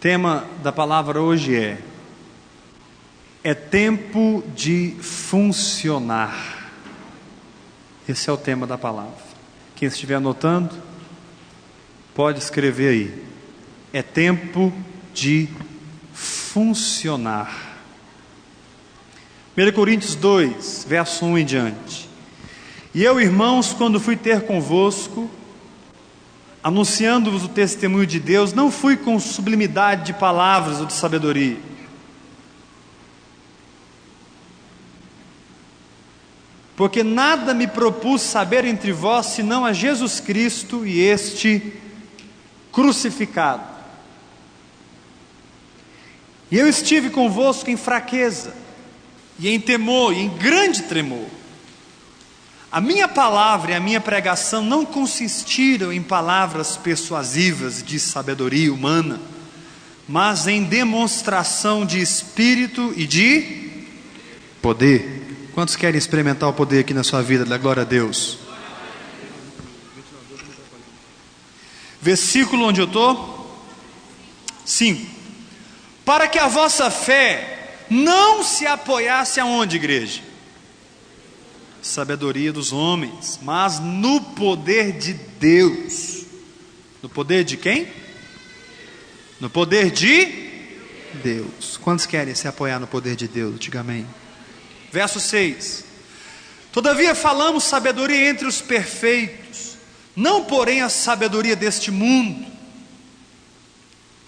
tema da palavra hoje é tempo de funcionar. Esse é o tema da palavra. Quem estiver anotando, pode escrever aí. É tempo de funcionar. 1 Coríntios 2, verso 1 em diante. E eu, irmãos, quando fui ter convosco, anunciando-vos o testemunho de Deus, não fui com sublimidade de palavras ou de sabedoria, porque nada me propus saber entre vós, senão a Jesus Cristo e este crucificado. E eu estive convosco em fraqueza, e em temor, e em grande tremor. A minha palavra e a minha pregação não consistiram em palavras persuasivas de sabedoria humana, mas em demonstração de espírito e de poder. Quantos querem experimentar o poder aqui na sua vida? Da glória a Deus. Versículo onde eu estou? 5. Para que a vossa fé não se apoiasse aonde, igreja? Sabedoria dos homens, mas no poder de Deus. No poder de quem? No poder de Deus. Quantos querem se apoiar no poder de Deus? Diga amém. Verso 6. Todavia falamos sabedoria entre os perfeitos, não porém a sabedoria deste mundo.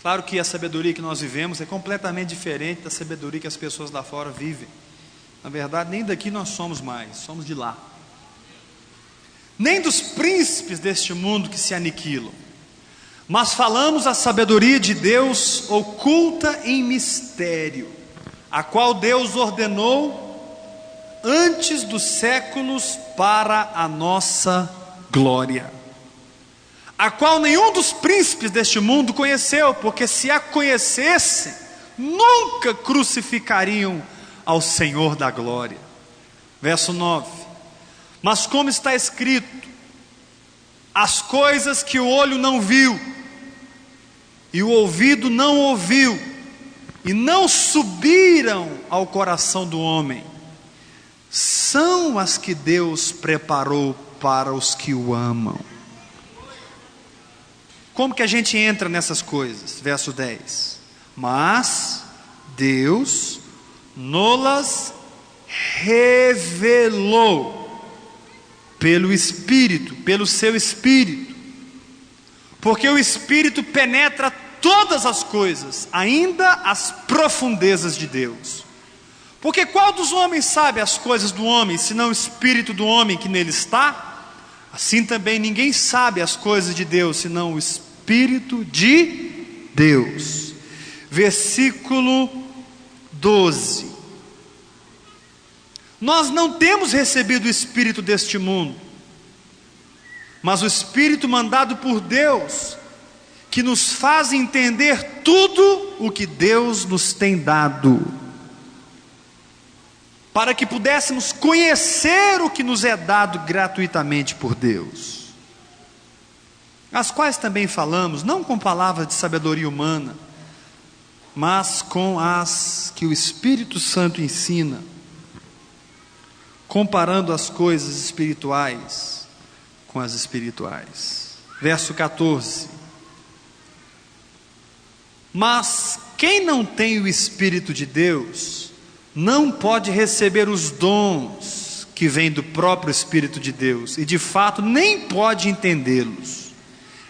Claro que a sabedoria que nós vivemos é completamente diferente da sabedoria que as pessoas lá fora vivem. Na verdade, nem daqui nós somos mais, somos de lá. Nem dos príncipes deste mundo que se aniquilam, mas falamos a sabedoria de Deus oculta em mistério, a qual Deus ordenou antes dos séculos para a nossa glória, a qual nenhum dos príncipes deste mundo conheceu, porque se a conhecessem, nunca crucificariam ao Senhor da glória. Verso 9. Mas como está escrito, as coisas que o olho não viu, e o ouvido não ouviu, e não subiram ao coração do homem, são as que Deus preparou para os que o amam. Como que a gente entra nessas coisas? Verso 10. Mas Deus nolas revelou pelo Espírito, pelo seu Espírito, porque o Espírito penetra todas as coisas, ainda as profundezas de Deus. Porque qual dos homens sabe as coisas do homem, senão o Espírito do homem que nele está? Assim também ninguém sabe as coisas de Deus, senão o Espírito de Deus. Versículo 12. Nós não temos recebido o Espírito deste mundo, mas o Espírito mandado por Deus, que nos faz entender tudo o que Deus nos tem dado, para que pudéssemos conhecer o que nos é dado gratuitamente por Deus, as quais também falamos, não com palavras de sabedoria humana, mas com as que o Espírito Santo ensina, comparando as coisas espirituais com as espirituais. Verso 14. Mas quem não tem o Espírito de Deus, não pode receber os dons que vêm do próprio Espírito de Deus, e de fato nem pode entendê-los.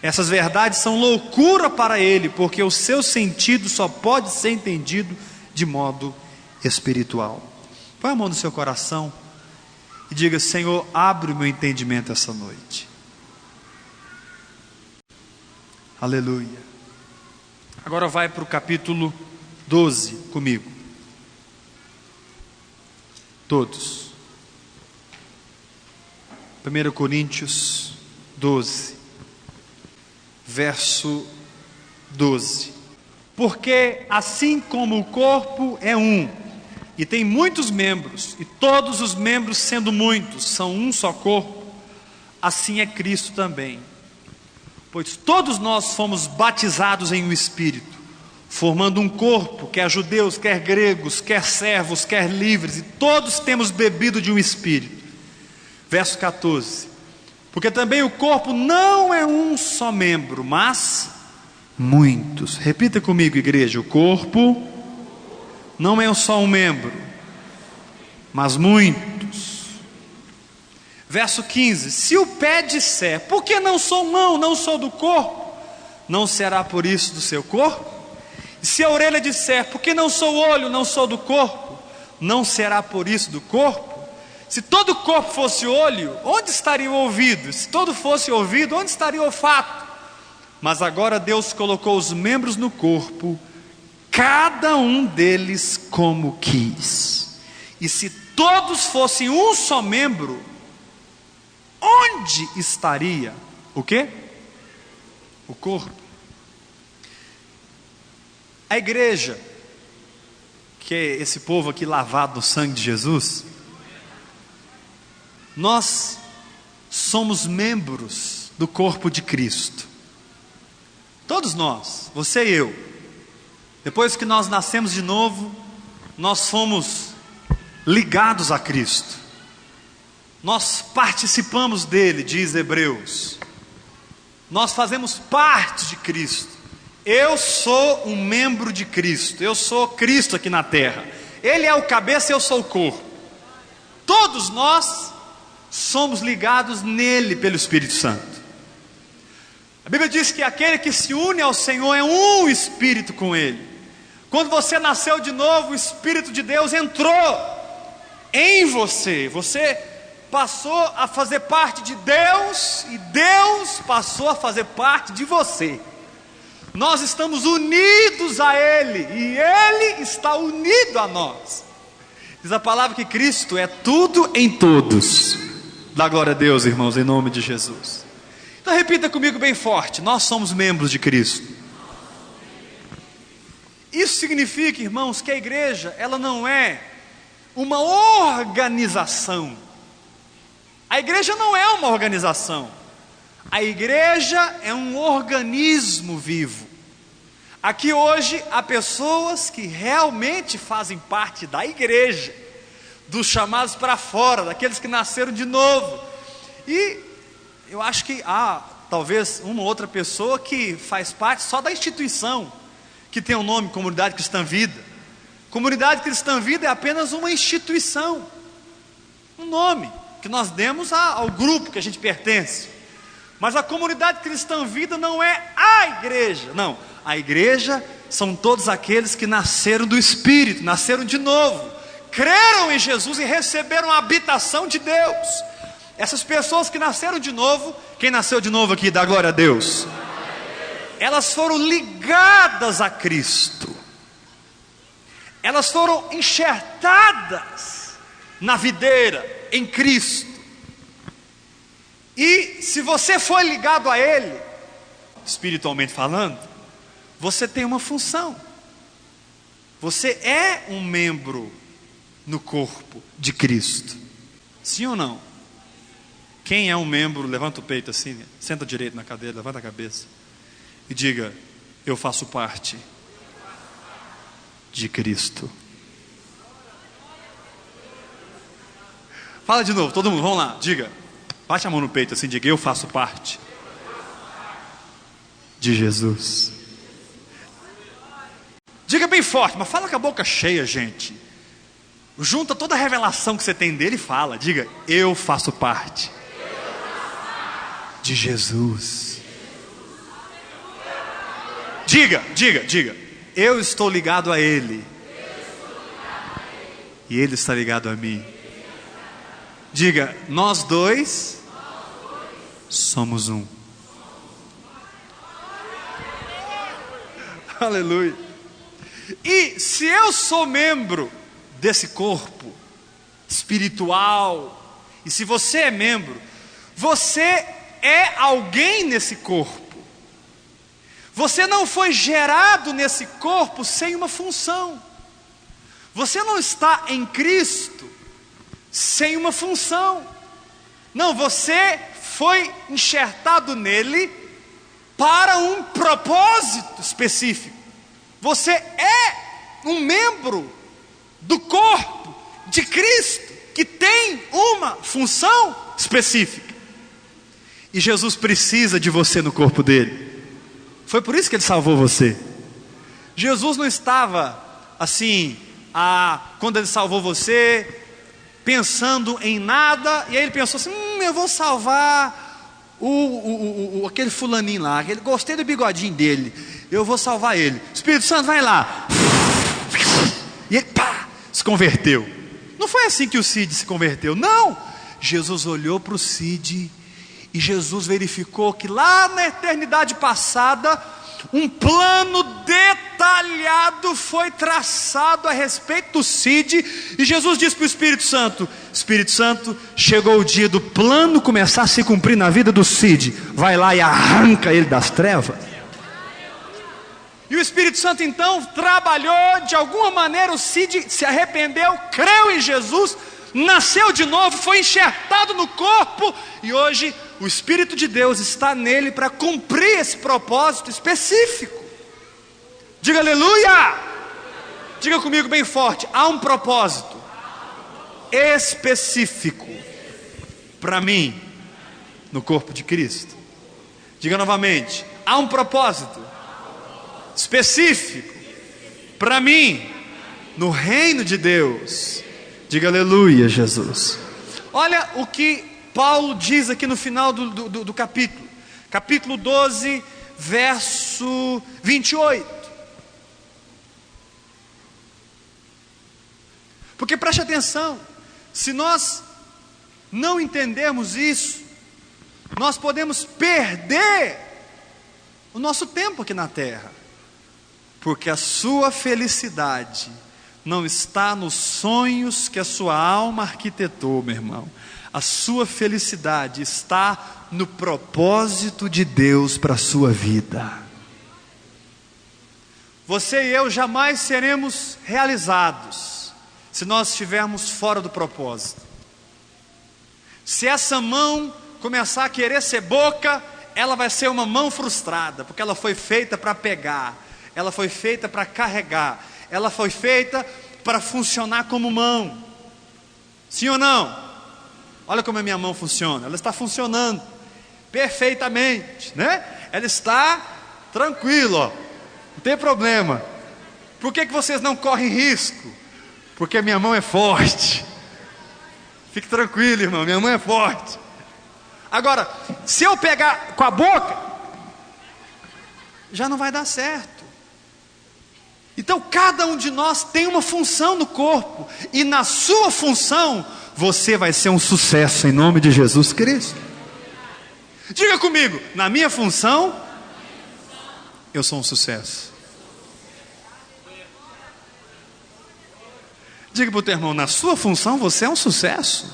Essas verdades são loucura para ele, porque o seu sentido só pode ser entendido de modo espiritual. Põe a mão no seu coração e diga: Senhor, abre o meu entendimento essa noite. Aleluia. Agora vai para o capítulo 12 comigo. Todos. 1 Coríntios 12. Verso 12. Porque assim como o corpo é um, e tem muitos membros, e todos os membros, sendo muitos, são um só corpo, assim é Cristo também. Pois todos nós fomos batizados em um Espírito, formando um corpo, quer judeus, quer gregos, quer servos, quer livres, e todos temos bebido de um espírito. Verso 14: porque também o corpo não é um só membro, mas muitos. Repita comigo, igreja: o corpo não é só um membro, mas muitos. Verso 15: se o pé disser, por que não sou mão, não sou do corpo, não será por isso do seu corpo? E se a orelha disser, por que não sou olho, não sou do corpo, não será por isso do corpo? Se todo o corpo fosse olho, onde estaria o ouvido? Se todo fosse ouvido, onde estaria o olfato? Mas agora Deus colocou os membros no corpo, cada um deles como quis. E se todos fossem um só membro, onde estaria o quê? O corpo. A igreja, que é esse povo aqui lavado no sangue de Jesus, nós somos membros do corpo de Cristo. Todos nós, você e eu. Depois que nós nascemos de novo, nós fomos ligados a Cristo. Nós participamos dele, diz Hebreus. Nós fazemos parte de Cristo. Eu sou um membro de Cristo. Eu sou Cristo aqui na terra. Ele é o cabeça, eu sou o corpo. Todos nós somos ligados nele pelo Espírito Santo. A Bíblia diz que aquele que se une ao Senhor é um espírito com ele. Quando você nasceu de novo, o Espírito de Deus entrou em você. Você passou a fazer parte de Deus e Deus passou a fazer parte de você. Nós estamos unidos a Ele e Ele está unido a nós. Diz a palavra que Cristo é tudo em todos. Dá glória a Deus, irmãos, em nome de Jesus. Então repita comigo bem forte: nós somos membros de Cristo. Isso significa, irmãos, que a igreja, ela não é uma organização. A igreja não é uma organização. A igreja é um organismo vivo. Aqui hoje há pessoas que realmente fazem parte da igreja, dos chamados para fora, daqueles que nasceram de novo. E eu acho que há talvez uma ou outra pessoa que faz parte só da instituição, que tem o nome Comunidade Cristã Vida. Comunidade Cristã Vida é apenas uma instituição, um nome que nós demos ao grupo que a gente pertence. Mas a Comunidade Cristã Vida não é a igreja, não. A igreja são todos aqueles que nasceram do Espírito, nasceram de novo, creram em Jesus e receberam a habitação de Deus. Essas pessoas que nasceram de novo, quem nasceu de novo aqui, dá glória a Deus. Elas foram ligadas a Cristo. Elas foram enxertadas na videira, em Cristo. E se você foi ligado a Ele, espiritualmente falando, você tem uma função. Você é um membro no corpo de Cristo. Sim ou não? Quem é um membro, levanta o peito assim, senta direito na cadeira, levanta a cabeça e diga: eu faço parte de Cristo. Fala de novo, todo mundo, vamos lá, diga. Bate a mão no peito assim, diga: eu faço parte de Jesus. Diga bem forte, mas fala com a boca cheia, gente. Junta toda a revelação que você tem dele e fala. Diga: eu faço parte de Jesus. Diga: eu estou ligado a Ele e Ele está ligado a mim. Diga: nós dois somos um. Aleluia. E se eu sou membro desse corpo espiritual, e se você é membro, você é alguém nesse corpo. Você não foi gerado nesse corpo sem uma função. Você não está em Cristo sem uma função. Não, você foi enxertado nele para um propósito específico. Você é um membro do corpo de Cristo, que tem uma função específica. E Jesus precisa de você no corpo dele. Foi por isso que ele salvou você. Jesus não estava assim, quando ele salvou você, pensando em nada, e aí ele pensou assim, eu vou salvar aquele fulaninho lá, gostei do bigodinho dele, eu vou salvar ele. Espírito Santo, vai lá. E ele se converteu. Não foi assim que o Cid se converteu, não. Jesus olhou para o Cid e Jesus verificou que lá na eternidade passada, um plano detalhado foi traçado a respeito do Cid. E Jesus disse para o Espírito Santo: Espírito Santo, chegou o dia do plano começar a se cumprir na vida do Cid. Vai lá e arranca ele das trevas. E o Espírito Santo então trabalhou, de alguma maneira o Cid se arrependeu, creu em Jesus, nasceu de novo, foi enxertado no corpo, e hoje o Espírito de Deus está nele para cumprir esse propósito específico. Diga aleluia! Diga comigo bem forte: há um propósito específico para mim no corpo de Cristo. Diga novamente: há um propósito específico para mim no reino de Deus. Diga aleluia, Jesus. Olha o que Paulo diz aqui no final do capítulo, capítulo 12, verso 28. Porque preste atenção, se nós não entendermos isso, nós podemos perder o nosso tempo aqui na terra, porque a sua felicidade não está nos sonhos que a sua alma arquitetou, meu irmão. A sua felicidade está no propósito de Deus para a sua vida. Você e eu jamais seremos realizados se nós estivermos fora do propósito. Se essa mão começar a querer ser boca, ela vai ser uma mão frustrada, porque ela foi feita para pegar, ela foi feita para carregar, ela foi feita para funcionar como mão. Sim ou não? Olha como a minha mão funciona. Ela está funcionando perfeitamente, né? Ela está tranquila, ó. Não tem problema. Por que vocês não correm risco? Porque a minha mão é forte. Fique tranquilo, irmão, minha mão é forte. Agora, se eu pegar com a boca, já não vai dar certo. Então cada um de nós tem uma função no corpo, e na sua função você vai ser um sucesso em nome de Jesus Cristo. Diga comigo: na minha função eu sou um sucesso. Diga para o teu irmão: na sua função você é um sucesso.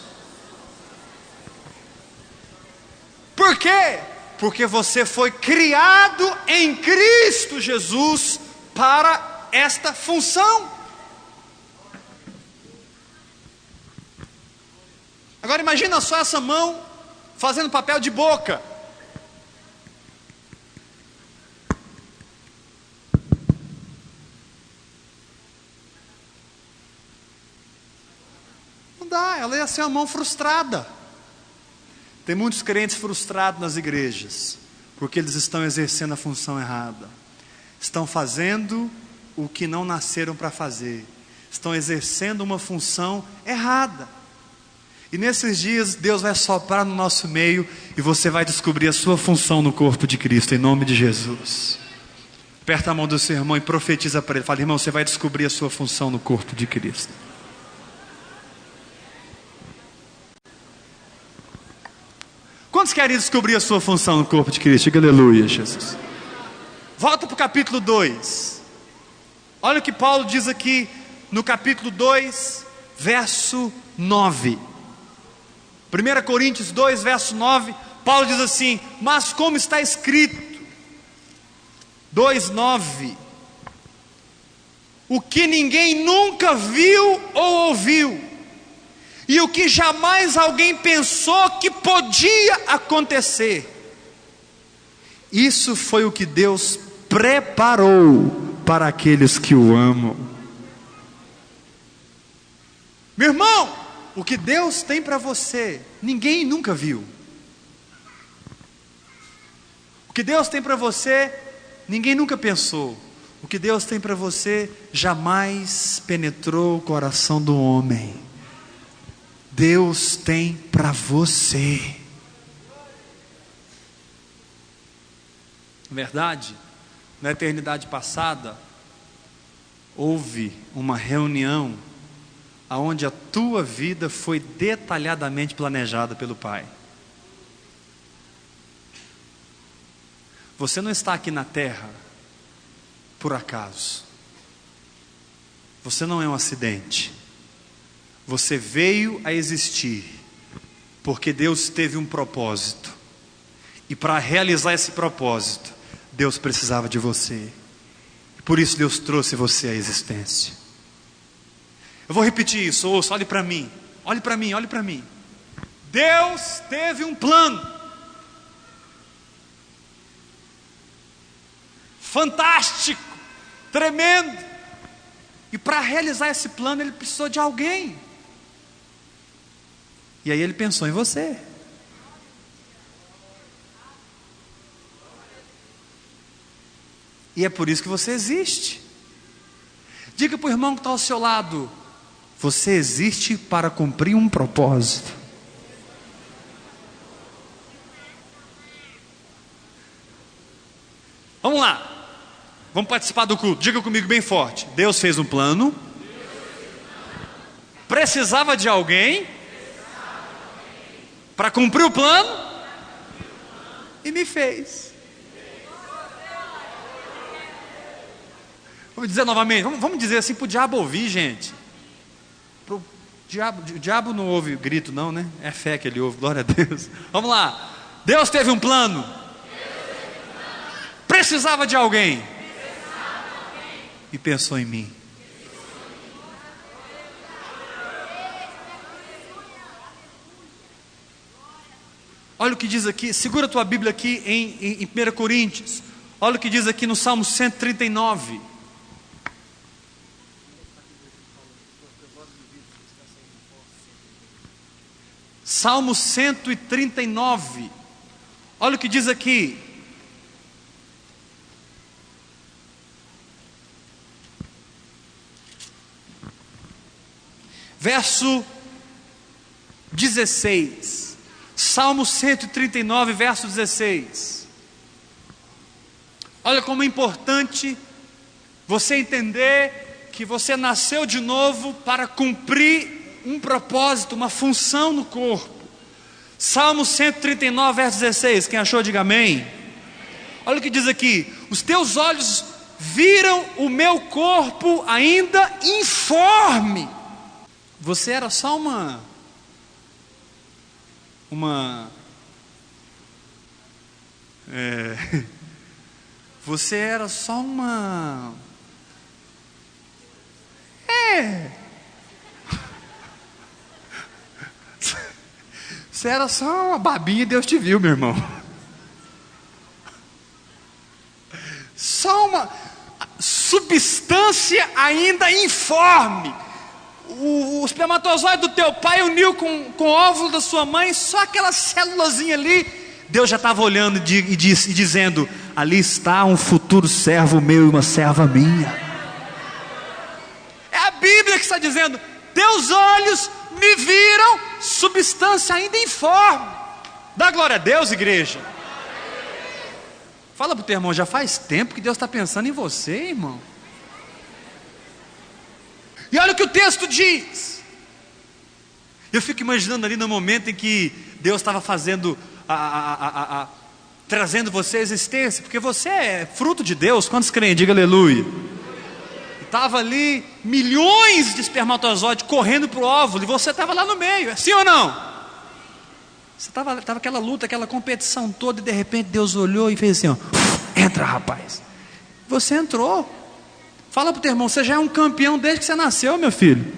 Por quê? Porque você foi criado em Cristo Jesus para esta função. Agora imagina só essa mão fazendo papel de boca. Não dá, ela ia ser uma mão frustrada. Tem muitos crentes frustrados nas igrejas, porque eles estão exercendo a função errada. Estão fazendo o que não nasceram para fazer. Estão exercendo uma função errada. E nesses dias Deus vai soprar no nosso meio e você vai descobrir a sua função no corpo de Cristo, em nome de Jesus. Aperta a mão do seu irmão e profetiza para ele. Fala: irmão, você vai descobrir a sua função no corpo de Cristo. Quantos querem descobrir a sua função no corpo de Cristo? Diga aleluia, Jesus. Volta para o capítulo 2. Olha o que Paulo diz aqui no capítulo 2, verso 9. 1 Coríntios 2, verso 9, Paulo diz assim: mas como está escrito, 2:9, o que ninguém nunca viu ou ouviu, e o que jamais alguém pensou que podia acontecer, isso foi o que Deus preparou para aqueles que o amam. Meu irmão, o que Deus tem para você, ninguém nunca viu. O que Deus tem para você, ninguém nunca pensou. O que Deus tem para você, jamais penetrou o coração do homem. Deus tem para você. Verdade, na eternidade passada, houve uma reunião onde a tua vida foi detalhadamente planejada pelo Pai. Você não está aqui na terra por acaso. Você não é um acidente. Você veio a existir porque Deus teve um propósito. E para realizar esse propósito, Deus precisava de você. Por isso Deus trouxe você à existência. Eu vou repetir isso, ouça, olhe para mim. Olhe para mim, olhe para mim. Deus teve um plano. Fantástico, tremendo. E para realizar esse plano, Ele precisou de alguém. E aí Ele pensou em você. E é por isso que você existe. Diga para o irmão que está ao seu lado: você existe para cumprir um propósito. Vamos lá. Vamos participar do culto. Diga comigo bem forte. Deus fez um plano. Precisava de alguém para cumprir o plano. E me fez. Vou dizer novamente. Vamos dizer assim para o diabo ouvir, gente. O diabo não ouve grito não, né? É fé que ele ouve, glória a Deus. Vamos lá. Deus teve um plano. Precisava de alguém. E pensou em mim. Olha o que diz aqui. Segura a tua Bíblia aqui em 1 Coríntios. Olha o que diz aqui no Salmo 139. Salmo 139. Olha o que diz aqui. Verso 16. Salmo 139, verso 16. Olha como é importante você entender que você nasceu de novo para cumprir um propósito, uma função no corpo. Salmo 139, verso 16. Quem achou, diga amém. Olha o que diz aqui: os teus olhos viram o meu corpo ainda informe. Você era só você era só você era só uma babinha e Deus te viu, meu irmão. Só uma substância ainda informe. O espermatozoide do teu pai uniu com o óvulo da sua mãe, só aquela célulazinha ali. Deus já estava olhando e dizendo: ali está um futuro servo meu e uma serva minha. É a Bíblia que está dizendo: teus olhos me viram substância ainda informe. Dá glória a Deus, igreja. Fala para o teu irmão: já faz tempo que Deus está pensando em você, irmão. E olha o que o texto diz. Eu fico imaginando ali no momento em que Deus estava fazendo, trazendo você à existência, porque você é fruto de Deus. Quantos creem? Diga aleluia. Estava ali milhões de espermatozoides correndo para o óvulo, e você estava lá no meio, é sim ou não? Você estava aquela luta, aquela competição toda, e de repente Deus olhou e fez assim, ó, entra, rapaz. Você entrou. Fala para o teu irmão: você já é um campeão desde que você nasceu, meu filho.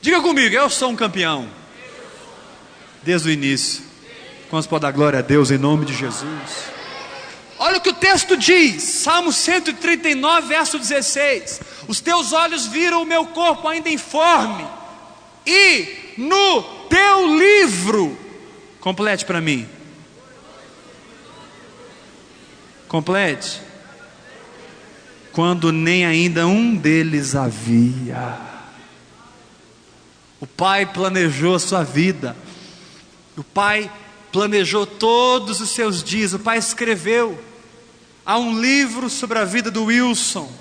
Diga comigo: eu sou um campeão desde o início. Quantos podem dar glória a Deus em nome de Jesus? Olha o que o texto diz, Salmo 139, verso 16: os teus olhos viram o meu corpo ainda informe, e no teu livro, complete para mim, complete, quando nem ainda um deles havia. O Pai planejou a sua vida, o Pai planejou todos os seus dias, o Pai escreveu. Há um livro sobre a vida do Wilson,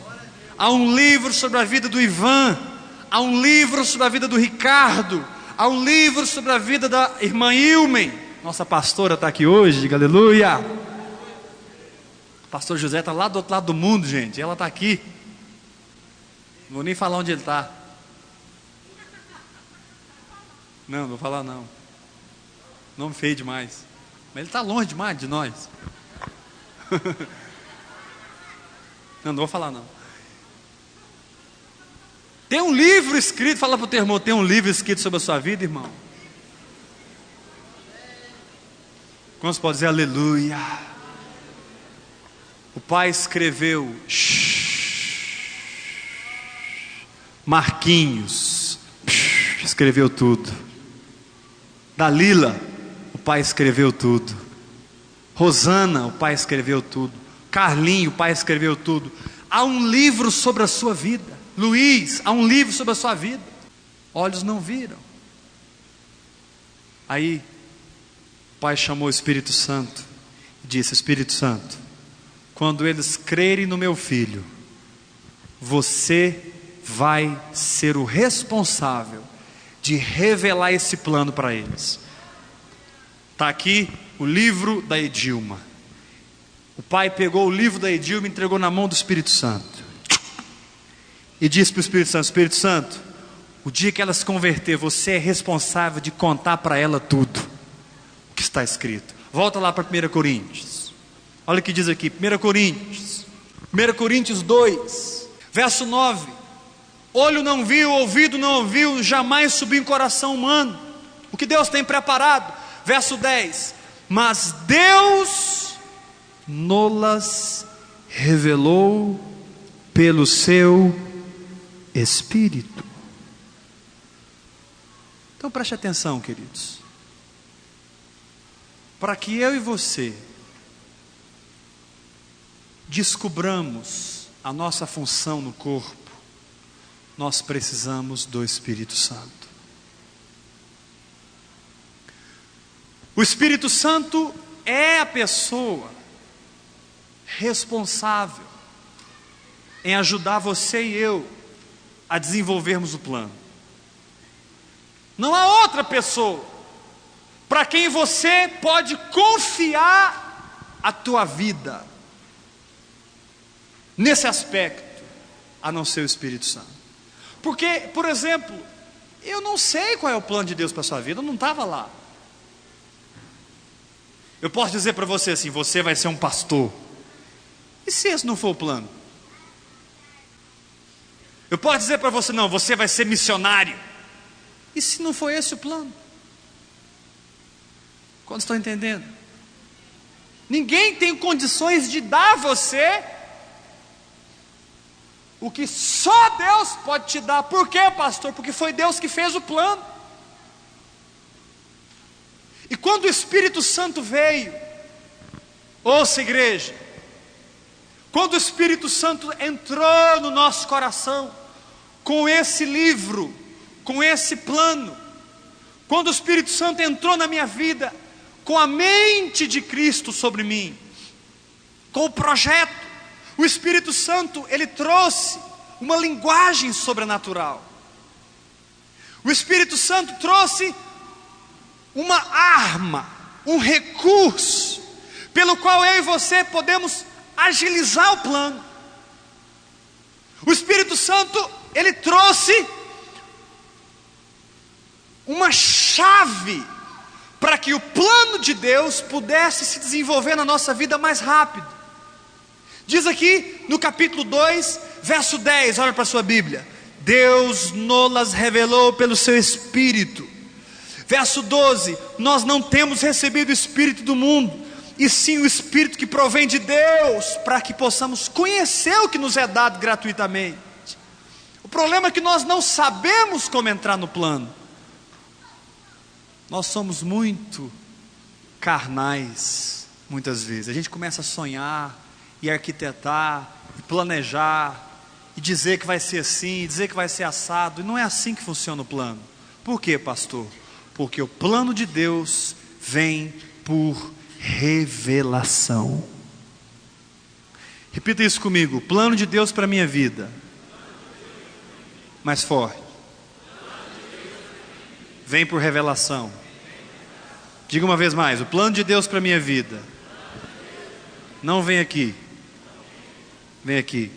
há um livro sobre a vida do Ivan, há um livro sobre a vida do Ricardo, há um livro sobre a vida da irmã Ilmen. Nossa pastora está aqui hoje, diga aleluia. O pastor José está lá do outro lado do mundo, gente, ela está aqui. Não vou nem falar onde ele está. Não vou falar não. Nome feio demais. Mas ele está longe demais de nós. Não vou falar não. Tem um livro escrito, fala para o teu irmão, tem um livro escrito sobre a sua vida, irmão. Como você pode dizer aleluia? O Pai escreveu, Marquinhos escreveu tudo. Dalila, o Pai escreveu tudo. Rosana, o Pai escreveu tudo. Carlinho, o Pai escreveu tudo. Há um livro sobre a sua vida. Luiz, há um livro sobre a sua vida. Olhos não viram. Aí o Pai chamou o Espírito Santo e disse: Espírito Santo, quando eles crerem no meu filho, você vai ser o responsável de revelar esse plano para eles. Está aqui o livro da Edilma. O Pai pegou o livro da Edilma e entregou na mão do Espírito Santo e disse para o Espírito Santo: Espírito Santo, o dia que ela se converter, você é responsável de contar para ela tudo o que está escrito. Volta lá para 1 Coríntios. Olha o que diz aqui, 1 Coríntios 2, verso 9: olho não viu, ouvido não ouviu, jamais subiu em coração humano o que Deus tem preparado. Verso 10: mas Deus nolas revelou pelo seu Espírito. Então preste atenção, queridos. Para que eu e você descubramos a nossa função no corpo, nós precisamos do Espírito Santo. O Espírito Santo é a pessoa responsável em ajudar você e eu a desenvolvermos o plano. Não há outra pessoa para quem você pode confiar a tua vida nesse aspecto, a não ser o Espírito Santo. Porque, por exemplo, eu não sei qual é o plano de Deus para a sua vida, eu não estava lá. Eu posso dizer para você assim: você vai ser um pastor. E se esse não for o plano? Eu posso dizer para você: não, você vai ser missionário. E se não for esse o plano? Quantos estão entendendo? Ninguém tem condições de dar a você o que só Deus pode te dar. Por quê, pastor? Porque foi Deus que fez o plano. E quando o Espírito Santo veio, ouça, igreja, quando o Espírito Santo entrou no nosso coração, com esse livro, com esse plano, quando o Espírito Santo entrou na minha vida, com a mente de Cristo sobre mim, com o projeto, o Espírito Santo, ele trouxe uma linguagem sobrenatural. O Espírito Santo trouxe uma arma, um recurso, pelo qual eu e você podemos agilizar o plano. O Espírito Santo, ele trouxe uma chave para que o plano de Deus pudesse se desenvolver na nossa vida mais rápido. Diz aqui no capítulo 2, verso 10, olha para a sua Bíblia: Deus nolas revelou pelo seu Espírito. Verso 12: nós não temos recebido o Espírito do mundo, e sim o Espírito que provém de Deus, para que possamos conhecer o que nos é dado gratuitamente. O problema é que nós não sabemos como entrar no plano. Nós somos muito carnais, muitas vezes. A gente começa a sonhar, e arquitetar, e planejar, e dizer que vai ser assim, e dizer que vai ser assado, e não é assim que funciona o plano. Por quê, pastor? Porque o plano de Deus vem por revelação. Repita isso comigo: o plano de Deus para a minha vida. Mais forte. Vem por revelação. Diga uma vez mais: o plano de Deus para a minha vida. Não vem aqui. Vem aqui.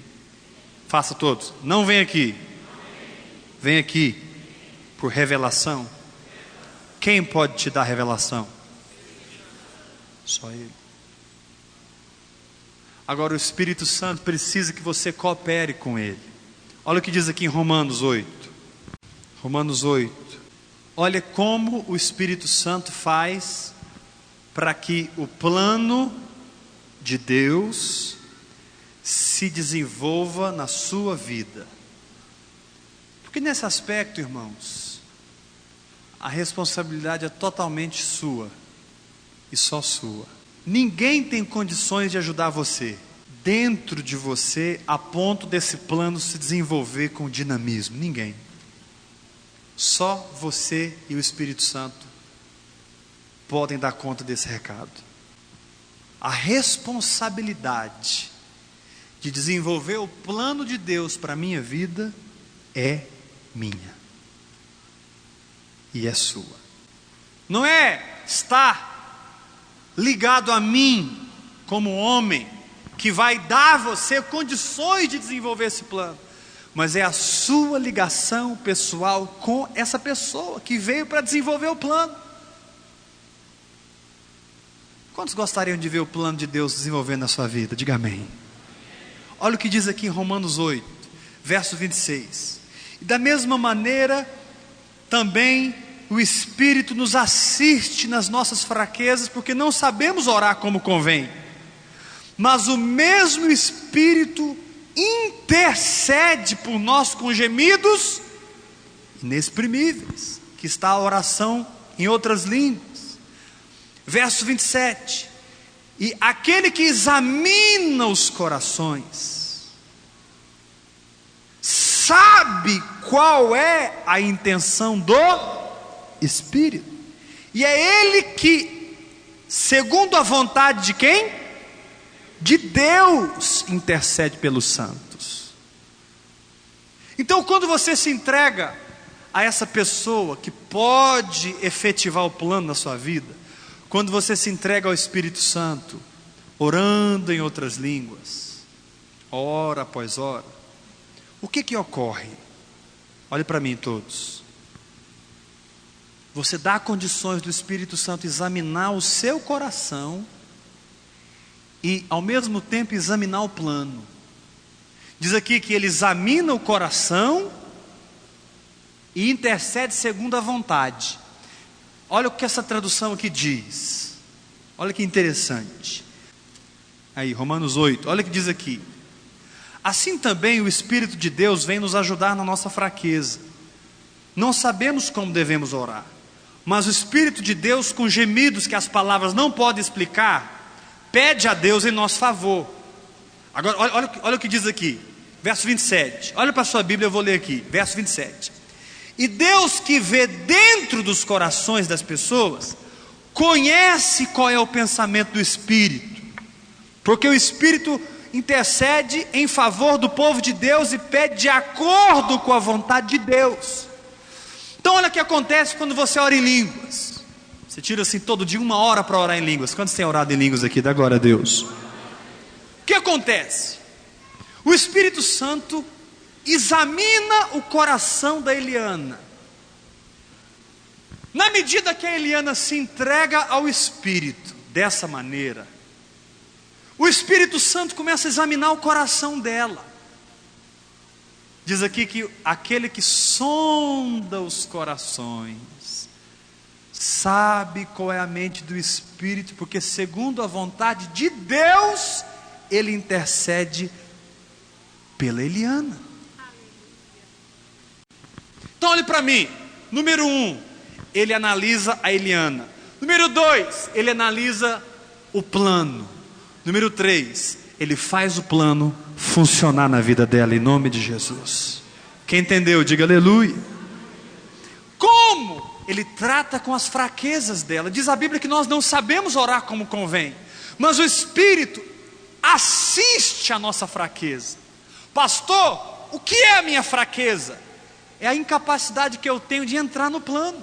Faça todos. Não vem aqui. Vem aqui. Por revelação. Quem pode te dar revelação? Só Ele. Agora o Espírito Santo precisa que você coopere com Ele. Olha o que diz aqui em Romanos 8. Romanos 8. Olha como o Espírito Santo faz para que o plano de Deus se desenvolva na sua vida. Porque nesse aspecto, irmãos, a responsabilidade é totalmente sua e só sua. Ninguém tem condições de ajudar você dentro de você a ponto desse plano se desenvolver com dinamismo. Ninguém. Só você e o Espírito Santo podem dar conta desse recado. A responsabilidade de desenvolver o plano de Deus para a minha vida é minha e é sua. Não é estar ligado a mim como homem que vai dar a você condições de desenvolver esse plano, mas é a sua ligação pessoal com essa pessoa que veio para desenvolver o plano. Quantos gostariam de ver o plano de Deus desenvolvendo na sua vida? Diga amém. Olha o que diz aqui em Romanos 8, verso 26. E da mesma maneira, também o Espírito nos assiste nas nossas fraquezas, porque não sabemos orar como convém. Mas o mesmo Espírito intercede por nós com gemidos inexprimíveis, que está a oração em outras línguas. Verso 27. E aquele que examina os corações sabe qual é a intenção do Espírito, e é Ele que, segundo a vontade de quem? De Deus, intercede pelos santos. Então, quando você se entrega a essa pessoa que pode efetivar o plano na sua vida, quando você se entrega ao Espírito Santo, orando em outras línguas, hora após hora, o que ocorre? Olhe para mim todos. Você dá condições do Espírito Santo examinar o seu coração e ao mesmo tempo examinar o plano. Diz aqui que ele examina o coração e intercede segundo a vontade. Olha o que essa tradução aqui diz. Olha que interessante. Aí, Romanos 8, olha o que diz aqui. Assim também o Espírito de Deus vem nos ajudar na nossa fraqueza. Não sabemos como devemos orar, mas o Espírito de Deus, com gemidos que as palavras não podem explicar, pede a Deus em nosso favor. Agora, olha o que diz aqui, verso 27. Olha para a sua Bíblia, eu vou ler aqui, verso 27. E Deus, que vê dentro dos corações das pessoas, conhece qual é o pensamento do Espírito, porque o Espírito intercede em favor do povo de Deus e pede de acordo com a vontade de Deus. Então olha o que acontece quando você ora em línguas. Você tira assim todo dia 1 hora para orar em línguas. Quantos têm orado em línguas aqui? Dá glória a Deus. O que acontece? O Espírito Santo examina o coração da Eliana. Na medida que a Eliana se entrega ao Espírito dessa maneira, o Espírito Santo começa a examinar o coração dela. Diz aqui que aquele que sonda os corações sabe qual é a mente do Espírito, porque segundo a vontade de Deus, ele intercede pela Eliana. Então olhe para mim. Número 1, ele analisa a Eliana. Número 2, ele analisa o plano. Número 3, ele faz o plano funcionar na vida dela, em nome de Jesus. Quem entendeu, diga aleluia. Como? Ele trata com as fraquezas dela. Diz a Bíblia que nós não sabemos orar como convém, mas o Espírito assiste a nossa fraqueza. Pastor, o que é a minha fraqueza? É a incapacidade que eu tenho de entrar no plano.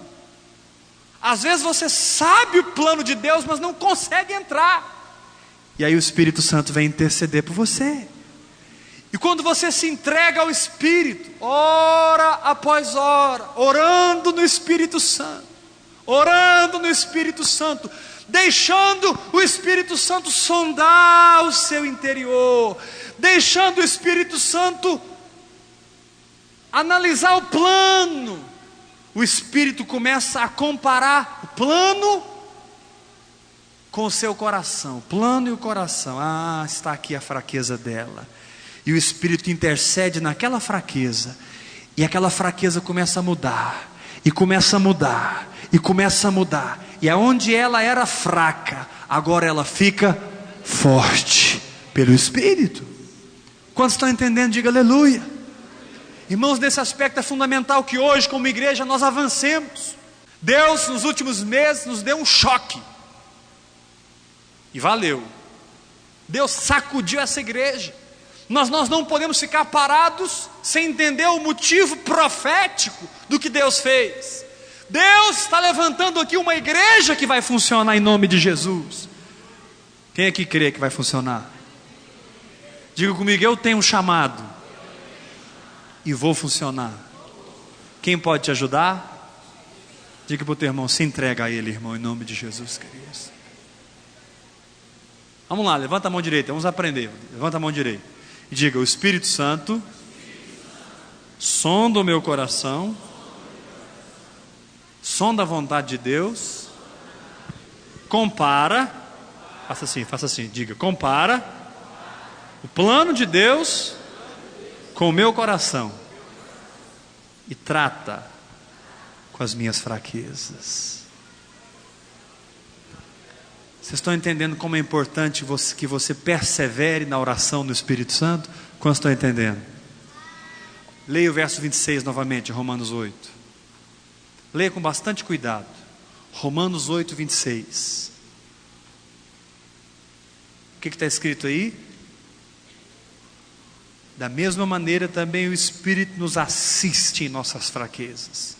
Às vezes você sabe o plano de Deus, mas não consegue entrar. E aí o Espírito Santo vem interceder por você. E quando você se entrega ao Espírito, hora após hora, orando no Espírito Santo, orando no Espírito Santo, deixando o Espírito Santo sondar o seu interior, deixando o Espírito Santo analisar o plano, o Espírito começa a comparar o plano com o seu coração, o plano e o coração. Ah, está aqui a fraqueza dela. E o Espírito intercede naquela fraqueza, e aquela fraqueza começa a mudar, e começa a mudar, e começa a mudar, e aonde ela era fraca, agora ela fica forte, pelo Espírito. Quantos estão entendendo? Diga aleluia. Irmãos, nesse aspecto é fundamental que hoje, como igreja, nós avancemos. Deus, nos últimos meses, nos deu um choque, e valeu. Deus sacudiu essa igreja. Nós não podemos ficar parados sem entender o motivo profético do que Deus fez. Deus está levantando aqui uma igreja que vai funcionar em nome de Jesus. Quem aqui crê que vai funcionar? Diga comigo, eu tenho um chamado e vou funcionar. Quem pode te ajudar? Diga para o teu irmão, se entrega a ele, irmão, em nome de Jesus Cristo. Vamos lá, levanta a mão direita, vamos aprender. Levanta a mão direita e diga: o Espírito Santo sonda o meu coração, sonda a vontade de Deus, compara, faça assim, diga: compara o plano de Deus com o meu coração e trata com as minhas fraquezas. Vocês estão entendendo como é importante que você persevere na oração no Espírito Santo? Quantos estão entendendo? Leia o verso 26 novamente, Romanos 8. Leia com bastante cuidado. Romanos 8, 26. O que está escrito aí? Da mesma maneira também o Espírito nos assiste em nossas fraquezas,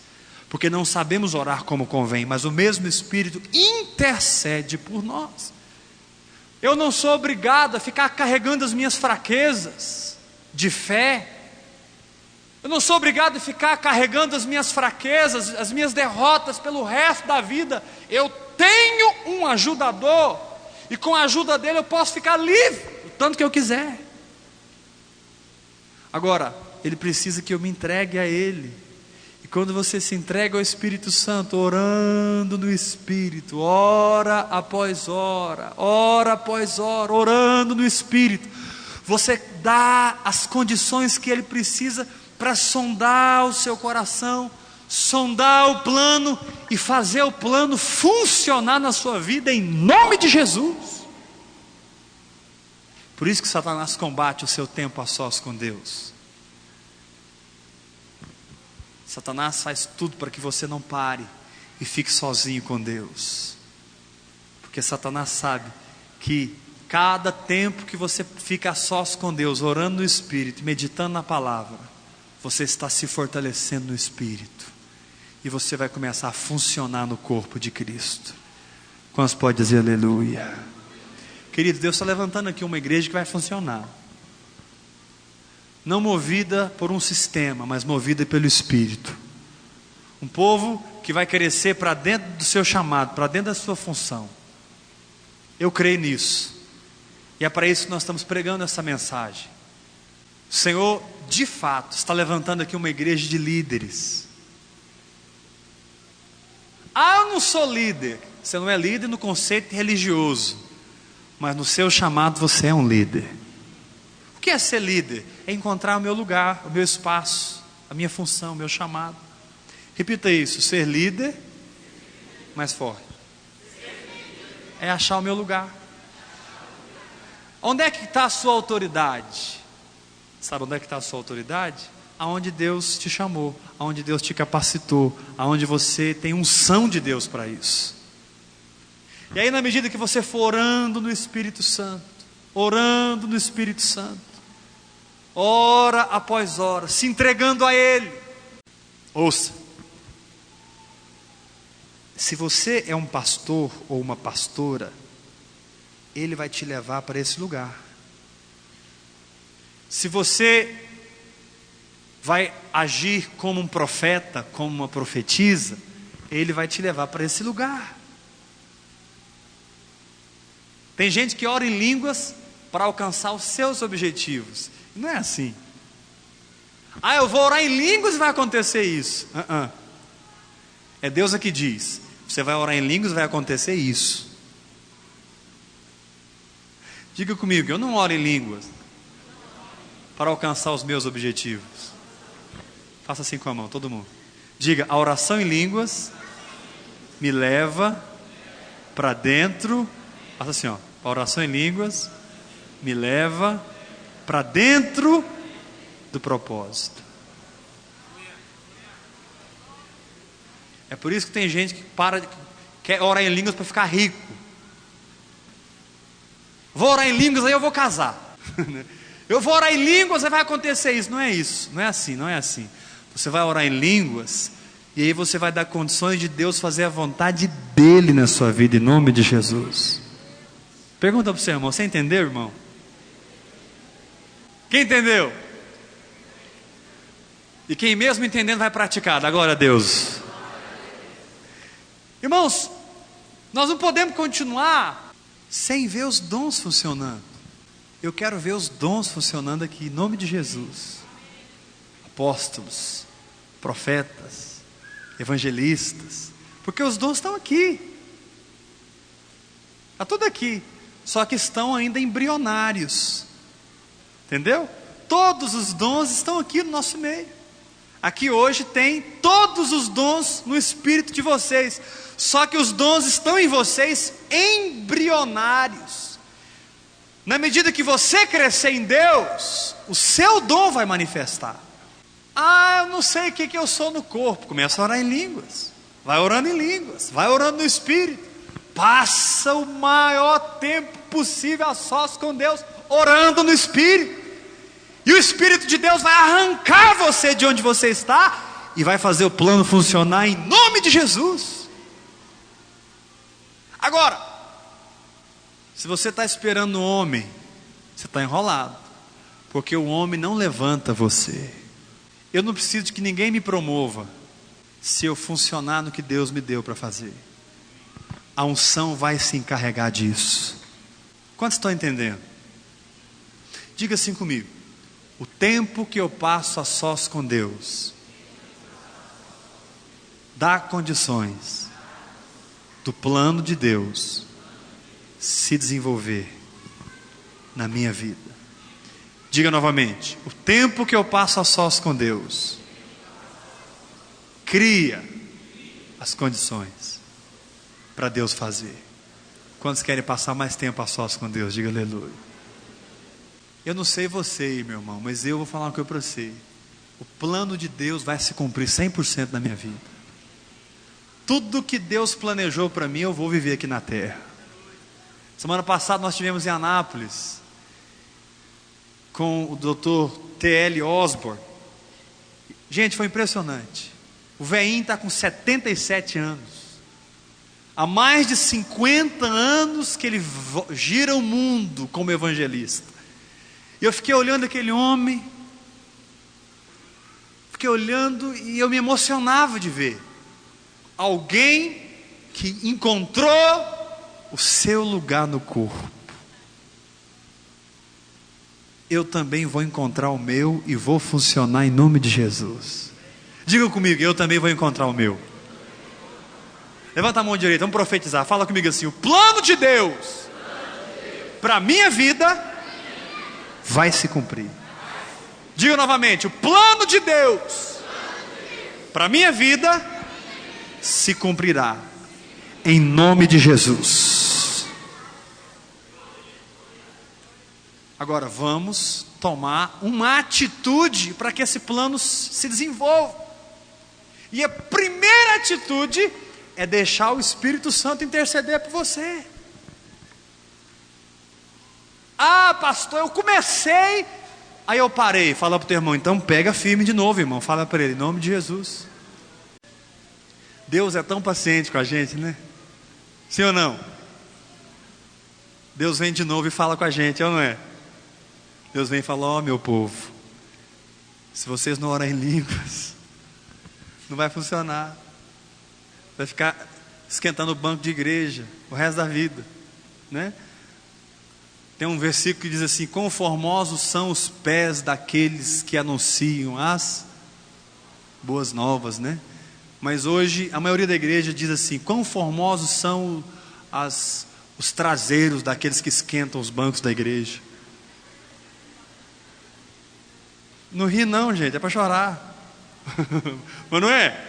porque não sabemos orar como convém, mas o mesmo Espírito intercede por nós. Eu não sou obrigado a ficar carregando as minhas fraquezas de fé. Eu não sou obrigado a ficar carregando as minhas fraquezas, as minhas derrotas pelo resto da vida. Eu tenho um ajudador, e com a ajuda dele eu posso ficar livre, o tanto que eu quiser. Agora, ele precisa que eu me entregue a ele. E quando você se entrega ao Espírito Santo, orando no Espírito, hora após hora, orando no Espírito, você dá as condições que ele precisa para sondar o seu coração, sondar o plano e fazer o plano funcionar na sua vida em nome de Jesus. Por isso que Satanás combate o seu tempo a sós com Deus. Satanás faz tudo para que você não pare e fique sozinho com Deus, porque Satanás sabe que cada tempo que você fica a sós com Deus, orando no Espírito, meditando na palavra, você está se fortalecendo no Espírito, e você vai começar a funcionar no corpo de Cristo. Quantos pode dizer aleluia? Querido, Deus está levantando aqui uma igreja que vai funcionar, não movida por um sistema, mas movida pelo Espírito. Um povo que vai crescer para dentro do seu chamado, para dentro da sua função. Eu creio nisso, e é para isso que nós estamos pregando essa mensagem. O Senhor, de fato, está levantando aqui uma igreja de líderes, Ah, eu não sou líder. Você não é líder no conceito religioso, mas no seu chamado você é um líder. O que é ser líder? É encontrar o meu lugar, o meu espaço, a minha função, o meu chamado. Repita isso: ser líder, mais forte, é achar o meu lugar. Onde é que está a sua autoridade? Sabe onde é que está a sua autoridade? Aonde Deus te chamou, aonde Deus te capacitou, aonde você tem unção de Deus para isso. E aí, na medida que você for orando no Espírito Santo, orando no Espírito Santo, hora após hora, se entregando a Ele. Ouça, se você é um pastor ou uma pastora, Ele vai te levar para esse lugar. Se você vai agir como um profeta, como uma profetisa, Ele vai te levar para esse lugar. Tem gente que ora em línguas para alcançar os seus objetivos. Não é assim. Ah, eu vou orar em línguas e vai acontecer isso. É Deus que diz: você vai orar em línguas e vai acontecer isso. Diga comigo: eu não oro em línguas para alcançar os meus objetivos. Faça assim com a mão, todo mundo. Diga: a oração em línguas me leva para dentro. Faça assim, ó. A oração em línguas me leva para dentro do propósito. É por isso que tem gente que quer orar em línguas para ficar rico. Vou orar em línguas, aí eu vou casar. Eu vou orar em línguas, aí vai acontecer isso. Não é isso, não é assim, não é assim. Você vai orar em línguas, e aí você vai dar condições de Deus fazer a vontade dEle na sua vida, em nome de Jesus. Pergunta para o seu irmão: você entendeu, irmão? Quem entendeu? E quem mesmo entendendo vai praticar. Dá glória a Deus. Irmãos, nós não podemos continuar sem ver os dons funcionando. Eu quero ver os dons funcionando aqui, em nome de Jesus. Apóstolos, profetas, evangelistas, porque os dons estão aqui. Está tudo aqui, só que estão ainda embrionários. Entendeu? Todos os dons estão aqui no nosso meio. Aqui hoje tem todos os dons no espírito de vocês, só que os dons estão em vocês embrionários. Na medida que você crescer em Deus, o seu dom vai manifestar. Ah, eu não sei o que eu sou no corpo. Começa a orar em línguas. Vai orando em línguas, vai orando no espírito. Passa o maior tempo possível a sós com Deus, orando no espírito. E o Espírito de Deus vai arrancar você de onde você está e vai fazer o plano funcionar em nome de Jesus. Agora, se você está esperando um homem, você está enrolado, porque o homem não levanta você. Eu não preciso de que ninguém me promova, se eu funcionar no que Deus me deu para fazer. A unção vai se encarregar disso. Quantos estão entendendo? Diga assim comigo: o tempo que eu passo a sós com Deus dá condições do plano de Deus se desenvolver na minha vida. Diga novamente: o tempo que eu passo a sós com Deus cria as condições para Deus fazer. Quantos querem passar mais tempo a sós com Deus? Diga aleluia. Eu não sei você, meu irmão, mas eu vou falar uma coisa para você. O plano de Deus vai se cumprir 100% na minha vida. Tudo que Deus planejou para mim, eu vou viver aqui na terra. Semana passada nós estivemos em Anápolis com o Dr. T.L. Osborne. Gente, foi impressionante. O velhinho está com 77 anos. Há mais de 50 anos que ele gira o mundo como evangelista. E eu fiquei olhando aquele homem, fiquei olhando e eu me emocionava de ver alguém que encontrou o seu lugar no corpo. Eu também vou encontrar o meu e vou funcionar em nome de Jesus. Diga comigo: eu também vou encontrar o meu. Levanta a mão direita, vamos profetizar. Fala comigo assim: o plano de Deus para a minha vida vai se cumprir. Diga novamente: o plano de Deus para a minha vida se cumprirá, em nome de Jesus. Agora vamos tomar uma atitude para que esse plano se desenvolva. E a primeira atitude é deixar o Espírito Santo interceder por você. Ah, pastor, eu comecei, aí eu parei. Fala para o teu irmão: então pega firme de novo, irmão. Fala para ele: em nome de Jesus. Deus é tão paciente com a gente, né? Sim ou não? Deus vem de novo e fala com a gente, ou não é? Deus vem e fala: ó, meu povo, se vocês não orarem em línguas, não vai funcionar. Vai ficar esquentando o banco de igreja o resto da vida, né? Tem um versículo que diz assim: quão formosos são os pés daqueles que anunciam as boas novas, né? Mas hoje a maioria da igreja diz assim: quão formosos são os traseiros daqueles que esquentam os bancos da igreja. Não ri não, gente, é para chorar. Mas não é?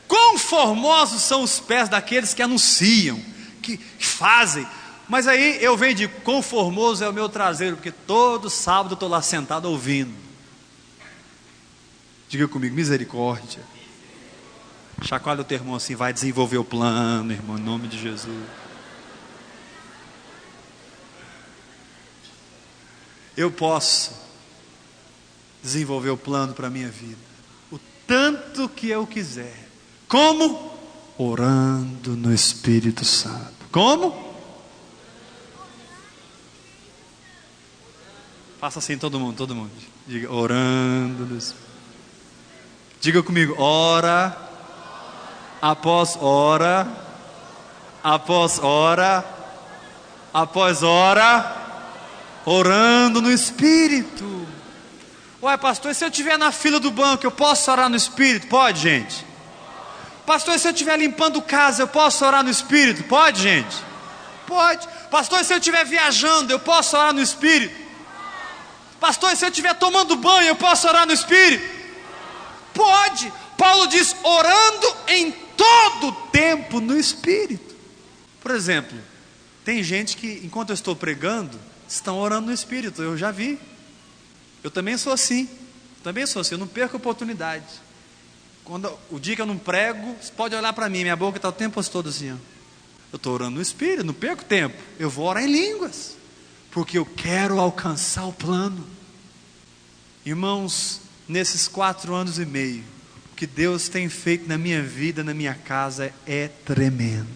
Quão formosos são os pés daqueles que anunciam, que fazem. Mas aí eu venho de quão formoso é o meu traseiro, porque todo sábado eu estou lá sentado ouvindo. Diga comigo: misericórdia. Chacoalha o teu irmão assim: vai desenvolver o plano, irmão, em nome de Jesus. Eu posso desenvolver o plano para a minha vida, o tanto que eu quiser. Como? Orando no Espírito Santo. Como? Faça assim, todo mundo. Diga: orando no Espírito. Diga comigo: ora após hora, após hora, após hora, orando no Espírito. Ué, pastor, e se eu estiver na fila do banco, eu posso orar no Espírito? Pode, gente? Pastor, e se eu estiver limpando casa, eu posso orar no Espírito? Pode, gente? Pode. Pastor, e se eu estiver viajando, eu posso orar no Espírito? Pastor, e se eu estiver tomando banho, eu posso orar no Espírito? Pode. Paulo diz: orando em todo tempo no Espírito. Por exemplo, tem gente que, enquanto eu estou pregando, estão orando no Espírito. Eu já vi. Eu também sou assim. Eu não perco a oportunidade. O dia que eu não prego, você pode olhar para mim, minha boca está o tempo todo assim, ó. Eu estou orando no Espírito, não perco tempo. Eu vou orar em línguas, porque eu quero alcançar o plano. Irmãos, nesses 4 anos e meio, o que Deus tem feito na minha vida, na minha casa, é tremendo.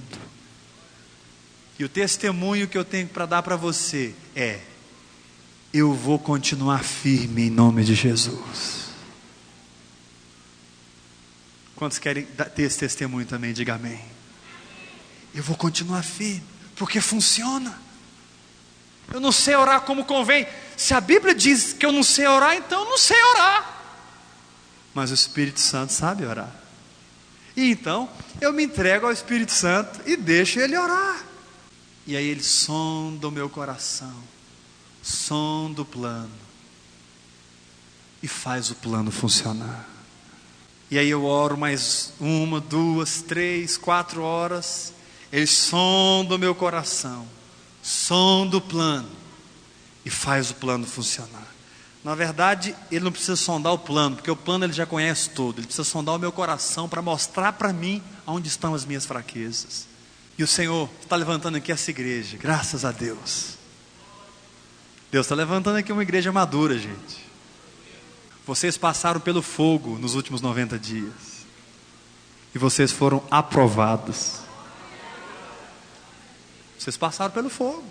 E o testemunho que eu tenho para dar para você é: eu vou continuar firme em nome de Jesus. Quantos querem ter esse testemunho também? Diga amém. Eu vou continuar firme, porque funciona. Eu não sei orar como convém. Se a Bíblia diz que eu não sei orar, então eu não sei orar. Mas o Espírito Santo sabe orar. E então eu me entrego ao Espírito Santo e deixo Ele orar. E aí Ele sonda o meu coração, sonda o plano e faz o plano funcionar. E aí eu oro mais 1, 2, 3, 4 horas. Ele sonda o meu coração, sonda o plano e faz o plano funcionar. Na verdade, Ele não precisa sondar o plano, porque o plano Ele já conhece todo. Ele precisa sondar o meu coração para mostrar para mim onde estão as minhas fraquezas. E o Senhor está levantando aqui essa igreja, graças a Deus. Deus está levantando aqui uma igreja madura, gente. Vocês passaram pelo fogo nos últimos 90 dias. E vocês foram aprovados. Vocês passaram pelo fogo.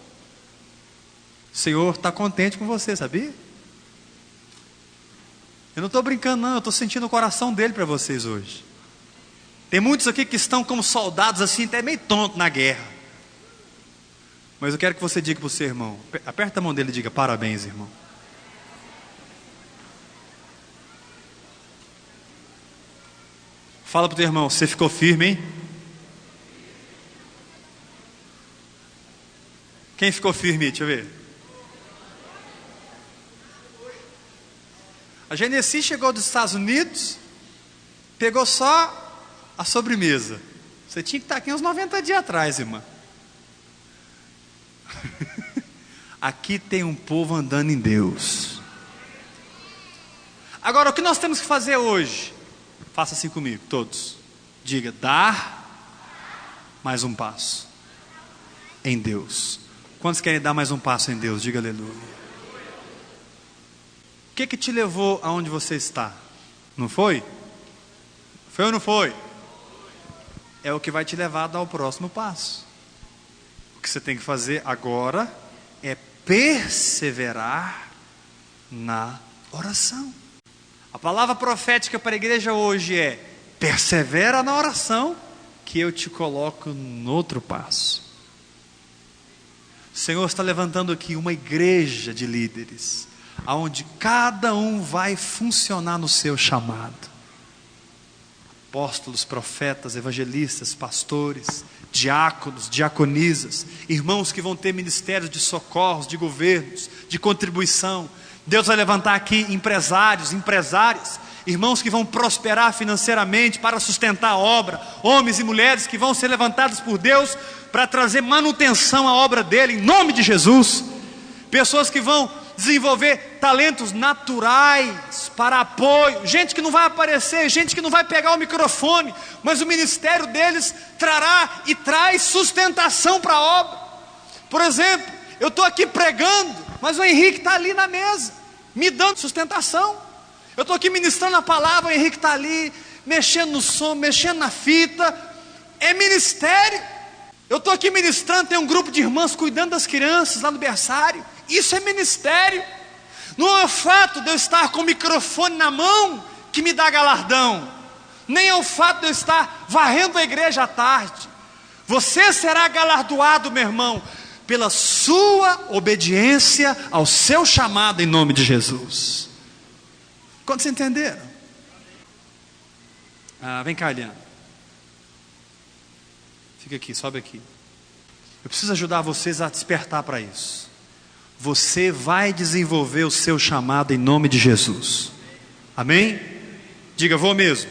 O Senhor está contente com você, sabia? Eu não estou brincando não, eu estou sentindo o coração dele para vocês hoje. Tem muitos aqui que estão como soldados assim, até meio tonto na guerra. Mas eu quero que você diga para o seu irmão, aperta a mão dele e diga: parabéns, irmão. Fala para o teu irmão: você ficou firme, hein? Quem ficou firme? Deixa eu ver. A Genesi chegou dos Estados Unidos, pegou só a sobremesa. Você tinha que estar aqui uns 90 dias atrás, irmã. Aqui tem um povo andando em Deus. Agora, o que nós temos que fazer hoje? Faça assim comigo, todos. Diga, dar mais um passo em Deus. Quantos querem dar mais um passo em Deus? Diga aleluia. O que te levou aonde você está? Não foi? Foi ou não foi? É o que vai te levar a dar o próximo passo. O que você tem que fazer agora é perseverar na oração. A palavra profética para a igreja hoje é: persevera na oração, que eu te coloco no outro passo. O Senhor está levantando aqui uma igreja de líderes, onde cada um vai funcionar no seu chamado. Apóstolos, profetas, evangelistas, pastores, diáconos, diaconisas, irmãos que vão ter ministérios de socorros, de governos, de contribuição. Deus vai levantar aqui empresários, empresárias, irmãos que vão prosperar financeiramente para sustentar a obra, homens e mulheres que vão ser levantados por Deus para trazer manutenção à obra dele, em nome de Jesus. Pessoas que vão desenvolver talentos naturais para apoio, gente que não vai aparecer, gente que não vai pegar o microfone, mas o ministério deles trará e traz sustentação para a obra. Por exemplo, eu estou aqui pregando, mas o Henrique está ali na mesa, me dando sustentação. Eu estou aqui ministrando a palavra, o Henrique está ali, mexendo no som, mexendo na fita, é ministério. Eu estou aqui ministrando, tem um grupo de irmãs cuidando das crianças lá no berçário, isso é ministério. Não é o fato de eu estar com o microfone na mão que me dá galardão, nem é o fato de eu estar varrendo a igreja à tarde. Você será galardoado, meu irmão, pela sua obediência ao seu chamado em nome de Jesus. Quantos entenderam? Vem cá, Eliana. Fica aqui, sobe aqui. Eu preciso ajudar vocês a despertar para isso. Você vai desenvolver o seu chamado em nome de Jesus. Amém? Diga, vou mesmo.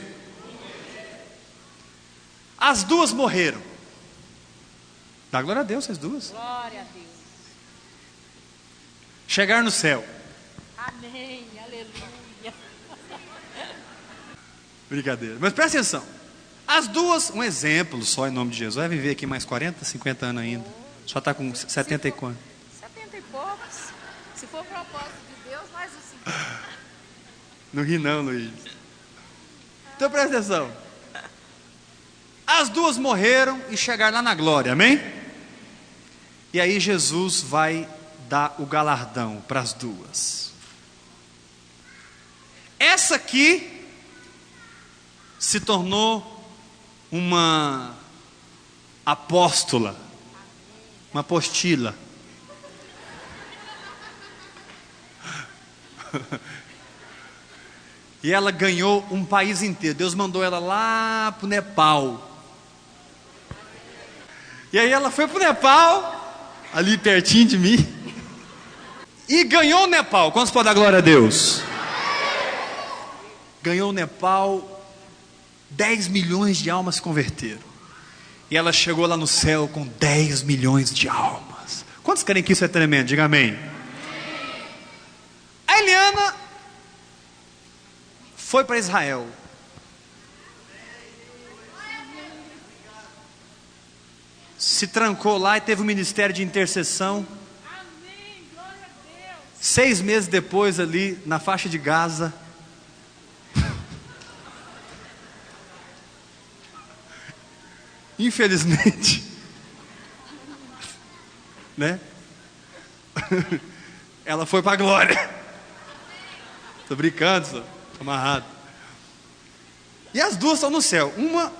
As duas morreram. Dá glória a Deus, as duas. Glória a Deus. Chegaram no céu. Amém, aleluia. Brincadeira, mas presta atenção. As duas, um exemplo só em nome de Jesus. Vai viver aqui mais 40, 50 anos ainda. Só está com 70 e quanto? 70 e poucos. Se for propósito de Deus, mais os 50. Não ri não, Luiz. Então presta atenção. As duas morreram e chegaram lá na glória, amém? E aí Jesus vai dar o galardão para as duas. Essa aqui se tornou uma apóstola, uma apostila. E ela ganhou um país inteiro. Deus mandou ela lá para o Nepal. E aí ela foi para o Nepal, ali pertinho de mim, e ganhou o Nepal. Quantos podem dar glória a Deus? Ganhou o Nepal, 10 milhões de almas se converteram. E ela chegou lá no céu com 10 milhões de almas. Quantos querem que isso é tremendo? Diga amém. A Eliana foi para Israel. Se trancou lá e teve um ministério de intercessão. Amém, glória a Deus. 6 meses depois, ali na faixa de Gaza, infelizmente, né? Ela foi para a glória. Tô brincando, só. Tô amarrado. E as duas estão no céu. Uma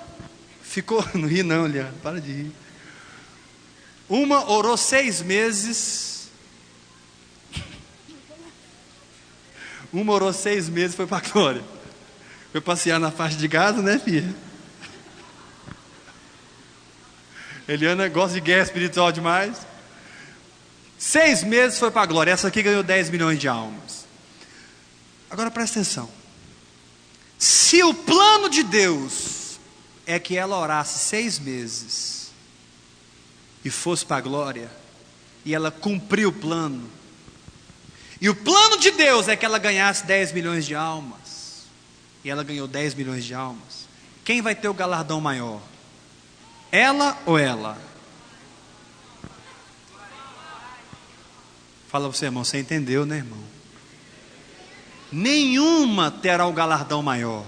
ficou, não ri não, Liana, para de rir. Uma orou 6 meses. Uma orou 6 meses e foi para a glória. Foi passear na faixa de Gaza, né, filha? Eliana gosta de guerra espiritual demais. 6 meses foi para a glória. Essa aqui ganhou 10 milhões de almas. Agora presta atenção. Se o plano de Deus é que ela orasse 6 meses e fosse para a glória, e ela cumpriu o plano, e o plano de Deus é que ela ganhasse 10 milhões de almas, e ela ganhou 10 milhões de almas, quem vai ter o galardão maior? Ela ou ela? Fala para você, irmão, você entendeu, né, irmão? Nenhuma terá o galardão maior.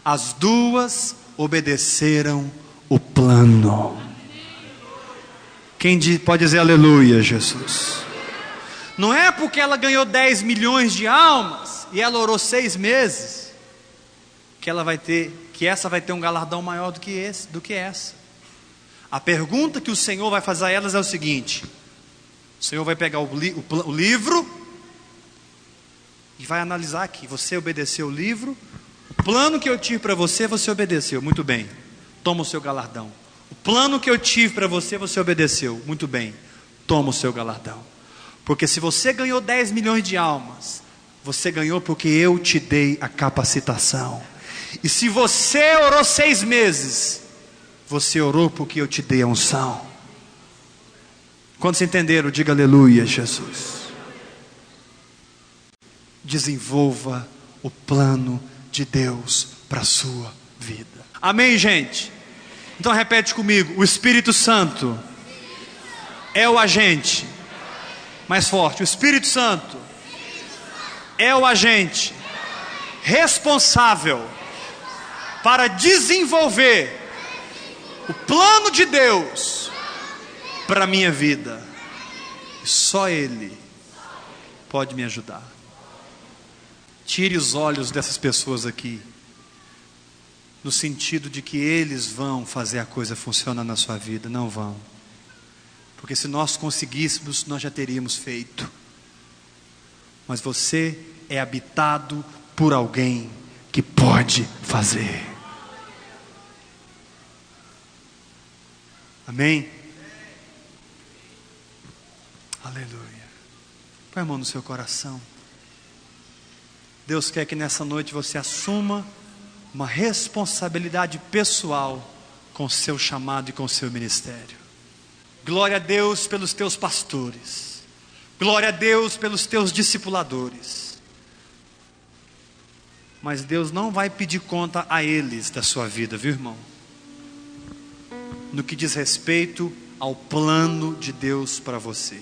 As duas obedeceram o plano. Quem pode dizer aleluia, Jesus? Não é porque ela ganhou 10 milhões de almas e ela orou 6 meses que ela vai ter, que essa vai ter um galardão maior do que essa. A pergunta que o Senhor vai fazer a elas é o seguinte: o Senhor vai pegar o livro e vai analisar aqui. Você obedeceu o livro, o plano que eu tive para você, você obedeceu, muito bem, toma o seu galardão. O plano que eu tive para você, você obedeceu, muito bem, toma o seu galardão. Porque se você ganhou 10 milhões de almas, você ganhou porque eu te dei a capacitação. E se você orou 6 meses, você orou porque eu te dei a unção. Quantos entenderam? Diga aleluia, Jesus. Desenvolva o plano de Deus para a sua vida. Amém, gente? Então repete comigo: o Espírito Santo é o agente. Mais forte: o Espírito Santo é o agente responsável para desenvolver o plano de Deus para a minha vida. E só Ele pode me ajudar. Tire os olhos dessas pessoas aqui, no sentido de que eles vão fazer a coisa funcionar na sua vida. Não vão. Porque se nós conseguíssemos, nós já teríamos feito. Mas você é habitado por alguém que pode fazer. Amém? Aleluia. Põe a mão no seu coração. Deus quer que nessa noite você assuma uma responsabilidade pessoal com o seu chamado e com o seu ministério. Glória a Deus pelos teus pastores. Glória a Deus pelos teus discipuladores. Mas Deus não vai pedir conta a eles da sua vida, viu, irmão? No que diz respeito ao plano de Deus para você.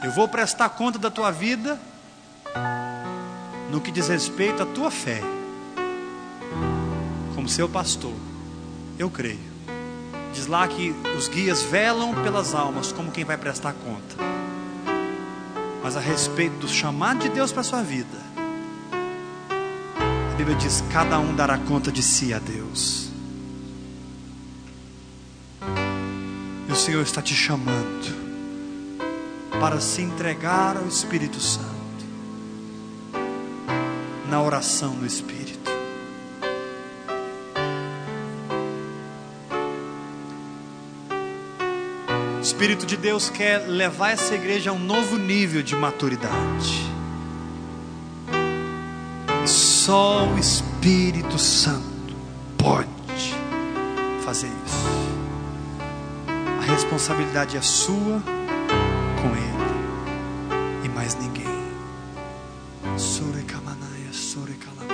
Eu vou prestar conta da tua vida no que diz respeito à tua fé. Como seu pastor, eu creio. Diz lá que os guias velam pelas almas como quem vai prestar conta. Mas a respeito do chamado de Deus para a sua vida, a Bíblia diz: cada um dará conta de si a Deus. E o Senhor está te chamando para se entregar ao Espírito Santo, na oração no Espírito. O Espírito de Deus quer levar essa igreja a um novo nível de maturidade. E só o Espírito Santo pode fazer isso. A responsabilidade é sua, com Ele e mais ninguém. Sure Kamanaya, Sure Kalama.